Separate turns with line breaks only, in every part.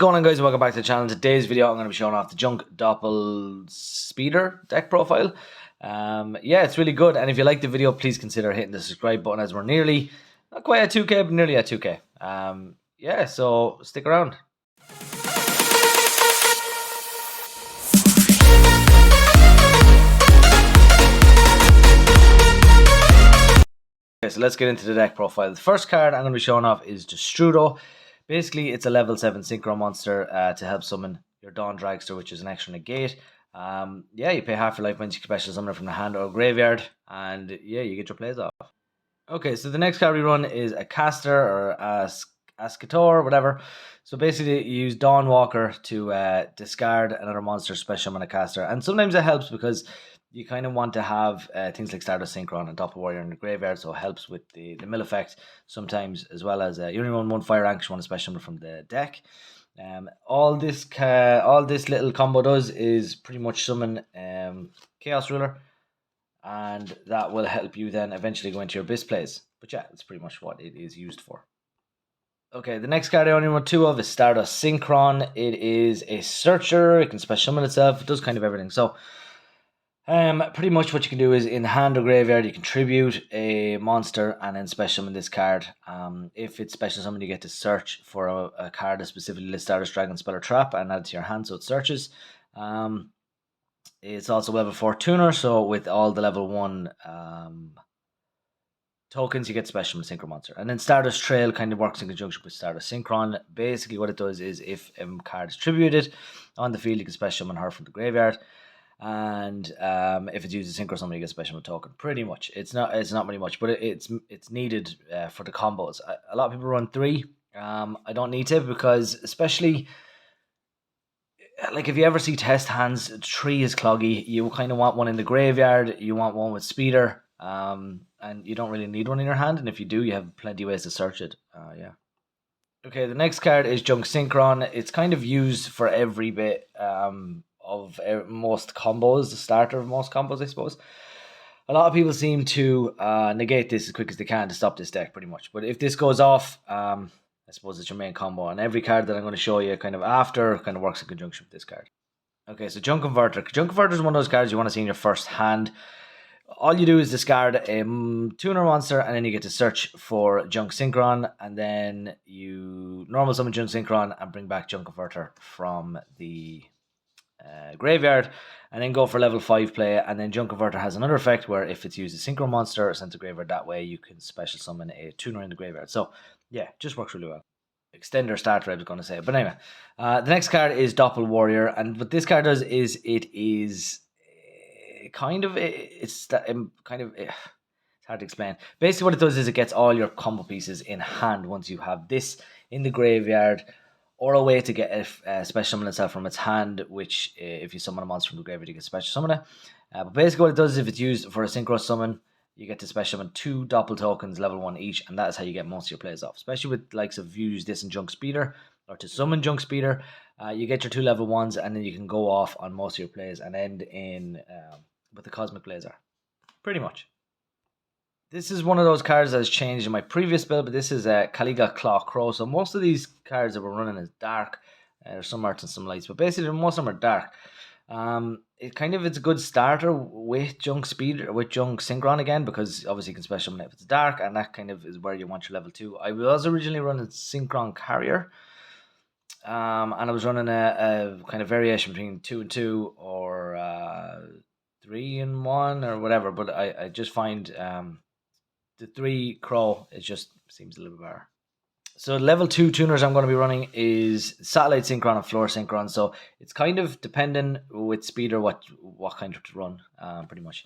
Going on, guys, welcome back to the channel. In today's video I'm going to be showing off the Junk Doppel Speeder deck profile. Yeah, it's really good, and if you like the video, please consider hitting the subscribe button, as we're nearly, not quite at 2k, but nearly at 2k. Yeah, so stick around. Okay, so let's get into the deck profile. The first card I'm going to be showing off is Destrudo. Basically, it's a level 7 Synchro monster to help summon your Dawn Dragster, which is an extra negate. Yeah, you pay half your life points, you can special summon it from the hand or graveyard, and yeah, you get your plays off. Okay, so the next card we run is a Caster or a Ascator, whatever. So basically, you use Dawnwalker to discard another monster, special summon a Caster, and sometimes it helps because you kind of want to have things like Stardust Synchron and Doppel Warrior in the graveyard, so it helps with the mill effect sometimes, as well as you only run one fire rank, you want to special from the deck. All this little combo does is pretty much summon Chaos Ruler, and that will help you then eventually go into your Abyss plays. But yeah, that's pretty much what it is used for. Okay, the next card I only run two of is Stardust Synchron. It is a searcher, it can special summon itself, it does kind of everything. So pretty much what you can do is in the hand or graveyard, you contribute a monster and then special summon this card. If it's special summon, you get to search for a card that specifically lists Stardust, Dragon, Spell, or Trap and add it to your hand so it searches. It's also level 4 tuner, so with all the level 1 tokens, you get special summon Synchro monster. And then Stardust Trail kind of works in conjunction with Stardust Synchron. Basically what it does is if a card is tributed on the field, you can special summon her from the graveyard. And if it's used as Synchro summon, you get special summon token. Pretty much, it's not really much, but it's needed for the combos. A lot of people run 3. I don't need to, because especially like if you ever see test hands, 3 is cloggy. You kind of want one in the graveyard. You want one with speeder, and you don't really need one in your hand. And if you do, you have plenty of ways to search it. Yeah. Okay, the next card is Junk Synchron. It's kind of used for every bit of most combos, the starter of most combos, I suppose. A lot of people seem to negate this as quick as they can to stop this deck, pretty much. But if this goes off, I suppose it's your main combo. And every card that I'm going to show you kind of after kind of works in conjunction with this card. Okay, so Junk Converter. Junk Converter is one of those cards you want to see in your first hand. All you do is discard a tuner monster, and then you get to search for Junk Synchron, and then you normal summon Junk Synchron and bring back Junk Converter from the graveyard, and then go for level 5 play. And then Junk Converter has another effect where if it's used as Synchro monster or sent to graveyard that way, you can special summon a tuner in the graveyard. So yeah, just works really well. Extender starter, I was going to say. But anyway, the next card is Doppel Warrior, and what this card does is it's hard to explain. Basically what it does is it gets all your combo pieces in hand once you have this in the graveyard, or a way to get a special summon itself from its hand, which if you summon a monster from the graveyard, you can special summon it. But basically what it does is if it's used for a synchro summon, you get to special summon 2 Doppel tokens, level 1 each, and that is how you get most of your plays off. Especially with likes of use this in Junk Speeder, or to summon Junk Speeder, you get your 2 level 1s, and then you can go off on most of your plays and end in with the Cosmic Blazer. Pretty much. This is one of those cards that has changed in my previous build, but this is a Caliga Claw Crow. So most of these cards that we're running is dark. There's some arts and some lights, but basically most of them are dark. It's a good starter with Junk Speed, with Junk Synchron again, because obviously you can special summon it if it's dark, and that kind of is where you want your level 2. I was originally running Synchron Carrier, and I was running a kind of variation between 2 and 2 or 3 and 1 or whatever, but I just find the 3 Crow, it just seems a little bit better. So level 2 tuners I'm going to be running is Satellite Synchron and Floor Synchron. So it's kind of dependent with Speeder what kind of to run, pretty much.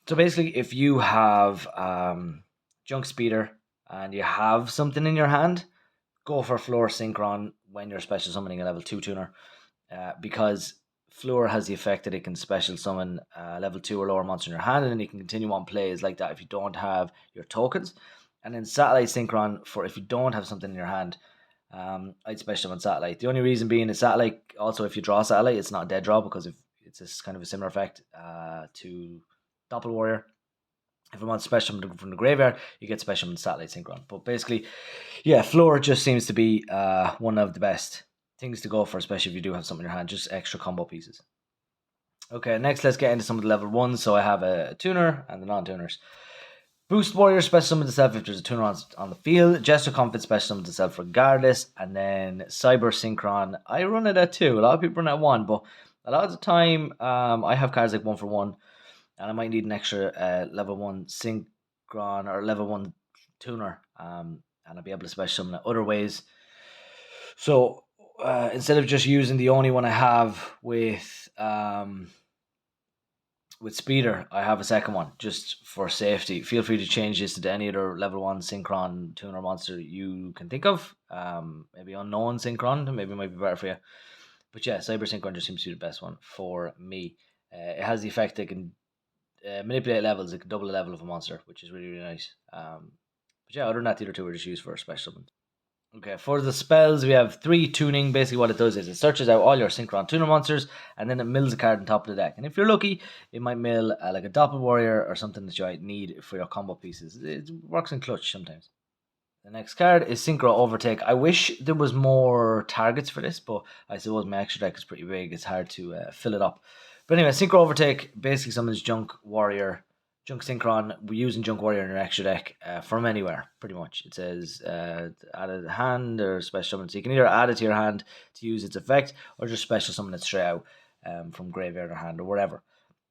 So basically, if you have Junk Speeder and you have something in your hand, go for Floor Synchron when you're special summoning a level 2 tuner, because Floor has the effect that it can special summon level 2 or lower monster in your hand, and then you can continue on plays like that if you don't have your tokens. And then Satellite Synchron for if you don't have something in your hand, I'd special summon Satellite. The only reason being is Satellite, also if you draw Satellite, it's not a dead draw, because if it's this kind of a similar effect to Doppel Warrior. If you want special from the graveyard, you get special from Satellite Synchron. But basically, yeah, Floor just seems to be one of the best things to go for, especially if you do have something in your hand, just extra combo pieces. Okay, next let's get into some of the level ones. So I have a tuner and the non-tuners. Boost Warrior special summon itself if there's a tuner on the field. Jester Comfort special summon itself regardless. And then Cyber Synchron, I run it at 2. A lot of people run it at 1, but a lot of the time I have cards like 1 for 1, and I might need an extra level 1 Synchron or level 1 tuner, and I'll be able to special summon it other ways. So instead of just using the only one I have with Speeder, I have a second one just for safety. Feel free to change this to any other level 1 Synchron tuner monster you can think of. Maybe unknown Synchron, maybe it might be better for you. But yeah, Cyber Synchron just seems to be the best one for me. It has the effect it can manipulate levels, it can double the level of a monster, which is really, really nice. But yeah, other than that, the other two are just used for special summons. Okay, for the spells, we have 3 tuning. Basically, what it does is it searches out all your Synchron tuner monsters, and then it mills a card on top of the deck. And if you're lucky, it might mill like a Doppel Warrior or something that you might need for your combo pieces. It works in clutch sometimes. The next card is Synchro Overtake. I wish there was more targets for this, but I suppose my extra deck is pretty big. It's hard to fill it up. But anyway, Synchro Overtake basically summons Junk Warrior, Junk Synchron. We're using Junk Warrior in your extra deck from anywhere, pretty much. It says add a hand or special summon. So you can either add it to your hand to use its effect, or just special summon it straight out from graveyard or hand or whatever.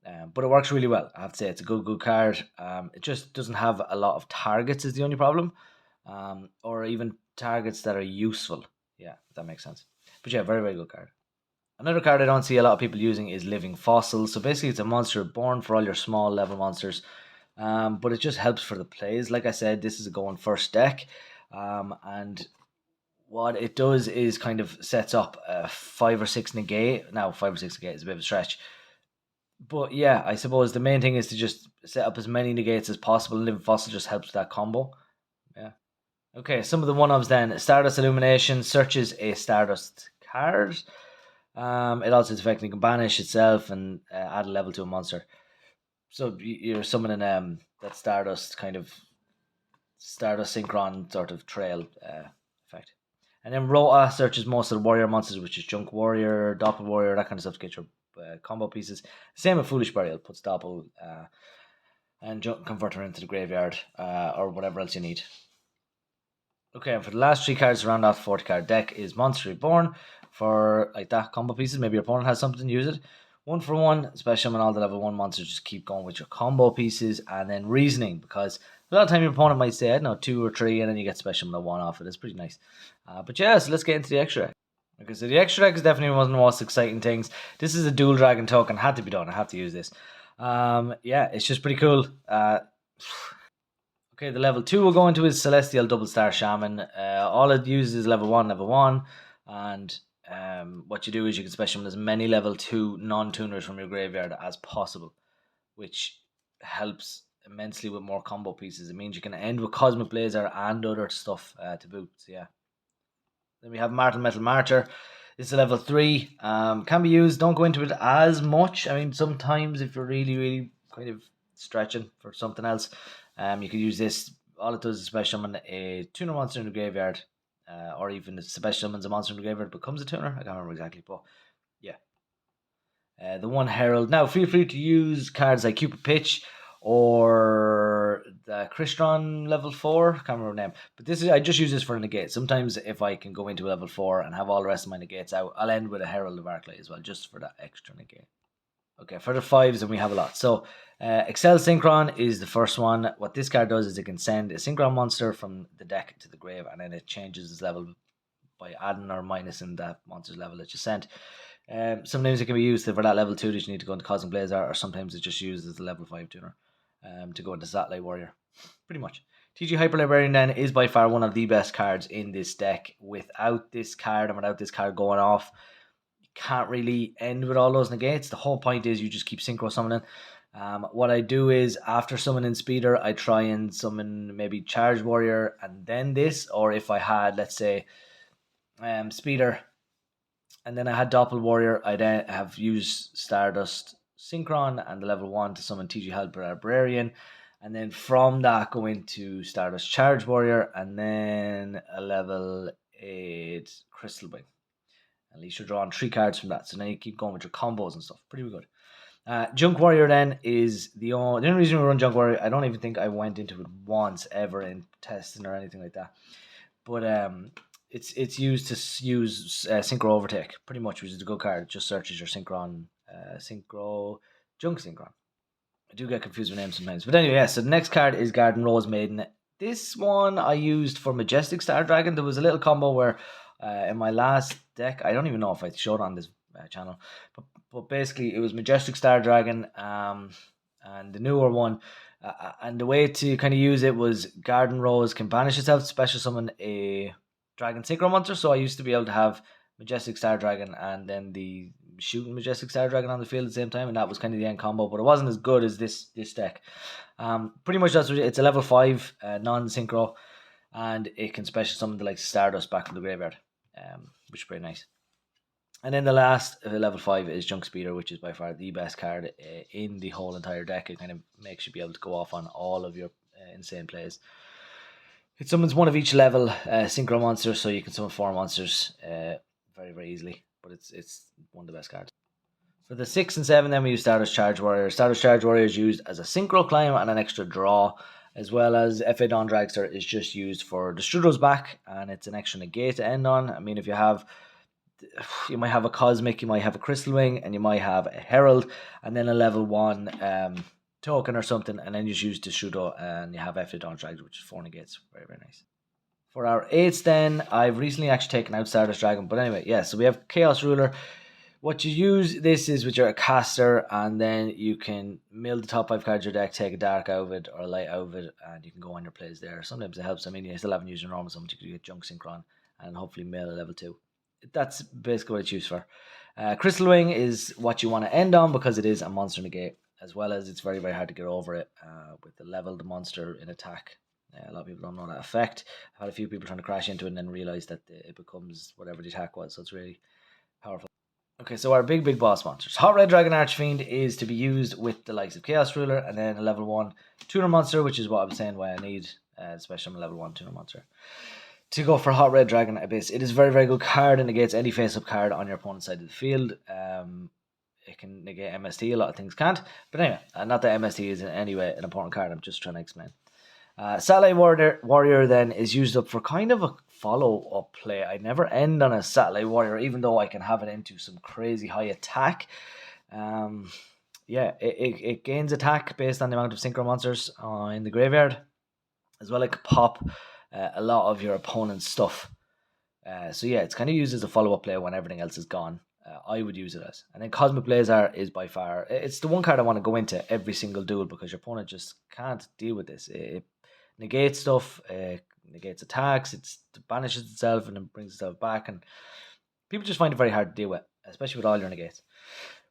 But it works really well. I have to say, it's a good card. It just doesn't have a lot of targets is the only problem. Or even targets that are useful. Yeah, if that makes sense. But yeah, very, very good card. Another card I don't see a lot of people using is Living Fossil. So basically, it's a monster born for all your small level monsters. But it just helps for the plays. Like I said, this is a going first deck. And what it does is kind of sets up a 5 or 6 negate. Now, 5 or 6 negate is a bit of a stretch. But yeah, I suppose the main thing is to just set up as many negates as possible. And Living Fossil just helps with that combo. Yeah. Okay, some of the one-ups then. Stardust Illumination searches a Stardust card. It also is effective. You can banish itself and add a level to a monster. So you're summoning that Stardust kind of Stardust Synchron sort of trail effect. And then Rota searches most of the warrior monsters, which is Junk Warrior, Doppel Warrior, that kind of stuff to get your combo pieces. Same with Foolish Burial, puts Doppel and Junk Converter into the graveyard or whatever else you need. Okay, and for the last 3 cards to round off the 40 card deck is Monster Reborn for like that combo pieces. Maybe your opponent has something, use it. 1 for 1, special summon all the level 1 monsters, just keep going with your combo pieces. And then Reasoning, because a lot of time your opponent might say, I don't know, 2 or 3, and then you get special summon a 1 off it. It's pretty nice. But yeah, so let's get into the extra deck. Okay, so the extra deck is definitely one of the most exciting things. This is a dual dragon token, had to be done. I have to use this. Yeah, it's just pretty cool. Okay, the level 2 we'll go into is Celestial Double Star Shaman. All it uses is level 1, and what you do is you can special summon as many level 2 non-tuners from your graveyard as possible, which helps immensely with more combo pieces. It means you can end with Cosmic Blazer and other stuff to boot. So yeah. Then we have Martel Metal Martyr. It's a level 3. Can be used. Don't go into it as much. I mean, sometimes if you're really, really kind of stretching for something else, you could use this. All it does is special summon a tuner monster in the graveyard, or even if special summons a monster in the graveyard becomes a tuner. I can't remember exactly, but yeah. The one Herald. Now, feel free to use cards like Cupid Pitch or the Crystron level 4. Can't remember the name. But this is I just use this for a negate. Sometimes if I can go into a level 4 and have all the rest of my negates out, I'll end with a Herald of Arclight as well, just for that extra negate. Okay, for the 5s, and we have a lot. So, Excel Synchron is the first one. What this card does is it can send a Synchron monster from the deck to the grave, and then it changes its level by adding or minusing that monster's level that you sent. Sometimes it can be used for that level 2 that you need to go into Cosmic Blazer, or sometimes it's just used as the level 5 tuner to go into Satellite Warrior. Pretty much. TG Hyper Librarian then is by far one of the best cards in this deck. Without this card and without this card going off, can't really end with all those negates. The whole point is you just keep synchro summoning. What I do is after summoning Speeder, I try and summon maybe Charge Warrior and then this, or if I had, let's say, Speeder and then I had Doppel Warrior, I'd have used Stardust Synchron and the level 1 to summon TG Hyper Librarian. And then from that, go into Stardust Charge Warrior and then a level 8 Crystal Wing. At least you're drawing 3 cards from that. So then you keep going with your combos and stuff. Pretty good. Junk Warrior then is the only reason we run Junk Warrior. I don't even think I went into it once ever in testing or anything like that. But it's used to use Synchro Overtake, pretty much, which is a good card. It just searches your Junk Synchron. I do get confused with names sometimes. But anyway, yeah, so the next card is Garden Rose Maiden. This one I used for Majestic Star Dragon. There was a little combo where in my last deck, I don't even know if I showed on this channel, but basically it was Majestic Star Dragon and the newer one. And the way to kind of use it was Garden Rose can banish itself, special summon a Dragon Synchro monster. So I used to be able to have Majestic Star Dragon and then the shooting Majestic Star Dragon on the field at the same time, and that was kind of the end combo, but it wasn't as good as this deck. Pretty much that's what it's a level 5 non-synchro, and it can special summon the like Stardust back from the graveyard, which is pretty nice. And then the last level 5 is Junk Speeder, which is by far the best card in the whole entire deck. It kind of makes you be able to go off on all of your insane plays. It summons one of each level synchro monsters, so you can summon 4 monsters very, very easily. But it's one of the best cards. For the 6 and 7, then we use Stardust Charge Warrior. Stardust Charge Warrior is used as a synchro climb and an extra draw, as well as F.A. Dawn Dragster is just used for Destrudo's back, and it's an extra negate to end on. I mean, if you might have a Cosmic, you might have a Crystal Wing, and you might have a Herald, and then a level 1 token or something, and then you just use Destrudo, and you have F.A. Dawn Dragster, which is 4 negates. Very, very nice. For our 8s then, I've recently actually taken out Stardust Dragon, but anyway, yeah, so we have Chaos Ruler. What you use this is with your caster, and then you can mill the top 5 cards of your deck, take a dark out of it or a light out of it, and you can go on your plays there. Sometimes it helps. I mean, you still haven't used your normal summons, you can get Junk Synchron and hopefully mill a level 2. That's basically what it's used for. Crystal Wing is what you want to end on because it is a monster negate, as well as it's very, very hard to get over it with the leveled monster in attack. A lot of people don't know that effect. I've had a few people trying to crash into it and then realize that it becomes whatever the attack was, so it's really powerful. Okay, so our big boss monsters. Hot Red Dragon Archfiend is to be used with the likes of Chaos Ruler, and then a level 1 tuner monster, which is what I was saying why I need especially a level 1 tuner monster to go for Hot Red Dragon Abyss. It is a very, very good card and negates any face-up card on your opponent's side of the field. It can negate MST, a lot of things can't. But anyway, not that MST is in any way an important card, I'm just trying to explain. Satellite Warrior then is used up for kind of a follow-up play. I never end on a Satellite Warrior, even though I can have it into some crazy high attack. It gains attack based on the amount of synchro monsters in the graveyard. As well, it can pop a lot of your opponent's stuff. It's kind of used as a follow-up play when everything else is gone. I would use it as. And then Cosmic Blazar is by far, it's the one card I want to go into every single duel because your opponent just can't deal with this. It negates stuff, negates attacks, it banishes itself and then brings itself back. And people just find it very hard to deal with, especially with all your negates.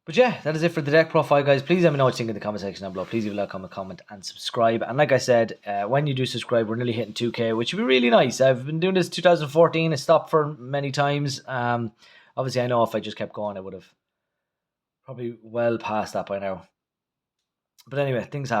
But yeah, that is it for the deck profile, guys. Please let me know what you think in the comment section down below. Please leave a like, comment, and subscribe. And like I said, when you do subscribe, we're nearly hitting 2K, which would be really nice. I've been doing this 2014. I stopped for many times. Obviously, I know if I just kept going, I would have probably well past that by now. But anyway, things happen.